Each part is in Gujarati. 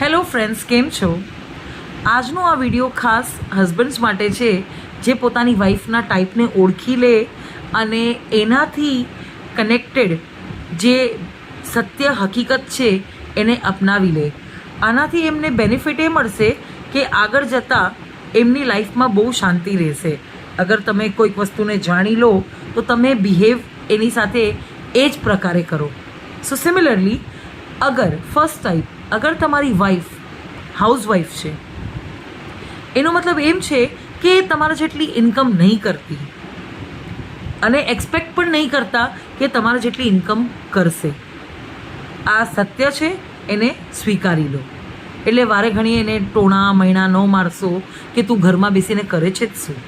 હેલો ફ્રેન્ડ્સ, કેમ છો? આજનો આ વિડીયો ખાસ હસબન્ડ્સ માટે છે, જે પોતાની વાઈફના ટાઈપને ઓળખી લે અને એનાથી કનેક્ટેડ જે સત્ય હકીકત છે એને અપનાવી લે. આનાથી એમને બેનિફિટ એ મળશે કે આગળ જતાં એમની લાઈફમાં બહુ શાંતિ રહેશે. અગર તમે કોઈક વસ્તુને જાણી લો તો તમે બિહેવ એની સાથે એ જ પ્રકારે કરો. સો સિમિલરલી, અગર ફર્સ્ટ ટાઈપ અગર તમારી વાઈફ હાઉસવાઈફ છે, એનો મતલબ એમ છે કે તમારા જેટલી ઇન્કમ નહીં કરતી અને એક્સપેક્ટ પણ નહીં કરતા કે તમારા જેટલી ઇન્કમ કરશે. આ સત્ય છે, એને સ્વીકારી લો. એટલે વારે ઘણી એને ટોણા મહિના ન મારશો કે તું ઘરમાં બેસીને કરે છે જ શું.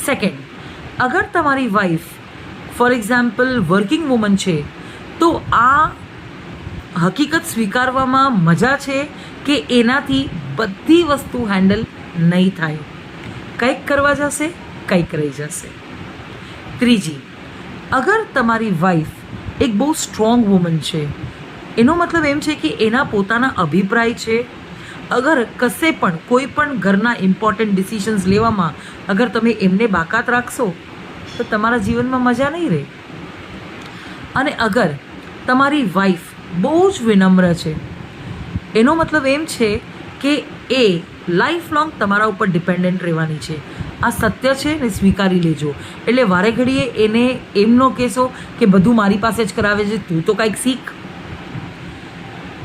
સેકન્ડ, અગર તમારી wife for example working woman છે, તો આ હકીકત સ્વીકારવામાં મજા છે કે એનાથી બધી વસ્તુ હેન્ડલ નહીં થાય. કંઈક કરવા જશે, કંઈક રહી જશે. ત્રીજી, અગર તમારી વાઈફ એક બહુ સ્ટ્રોંગ વુમન છે, એનો મતલબ એમ છે કે એના પોતાના અભિપ્રાય છે. અગર કશે પણ કોઈ પણ ઘરના ઇમ્પોર્ટન્ટ ડિસિઝન્સ લેવામાં અગર તમે એમને બાકાત રાખશો તો તમારા જીવનમાં મજા નહીં રહે. અને અગર તમારી વાઈફ બહુ જ વિનમ્ર છે, એનો મતલબ એમ છે કે એ લાઈફ લોંગ તમારા ઉપર ડિપેન્ડન્ટ રહેવાની છે. આ સત્ય છે ને સ્વીકારી લેજો. એટલે વારે ઘડીએ એને એમ ન કહેશો કે બધું મારી પાસે જ કરાવે છે, તું તો કંઈક શીખ.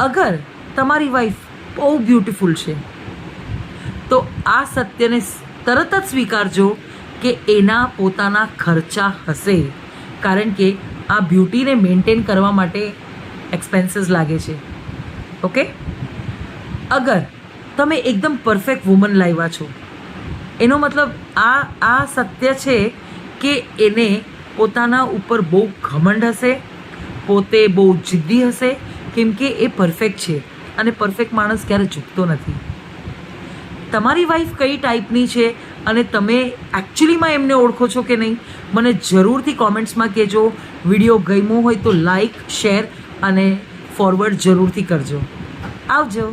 અગર તમારી વાઈફ બહુ બ્યુટિફુલ છે, તો આ સત્યને તરત જ સ્વીકારજો કે એના પોતાના ખર્ચા હશે, કારણ કે આ બ્યુટીને મેન્ટેન કરવા માટે એક્સપેન્સીસ લાગે છે. ઓકે, અગર તમે એકદમ પરફેક્ટ વુમન લાવ્યા છો, એનો મતલબ આ સત્ય છે કે એને પોતાના ઉપર બહુ ઘમંડ હશે, પોતે બહુ જિદ્દી હશે, કેમ કે એ પરફેક્ટ છે અને પરફેક્ટ માણસ ક્યારે ઝૂકતો નથી. તમારી વાઈફ કઈ ટાઈપની છે અને તમે એકચ્યુઅલીમાં એમને ઓળખો છો કે નહીં, મને જરૂરથી કોમેન્ટ્સમાં કહેજો. વિડીયો ગમ્યો હોય તો લાઈક, શેર અને ફોરવર્ડ જરૂરથી કરજો. આવજો.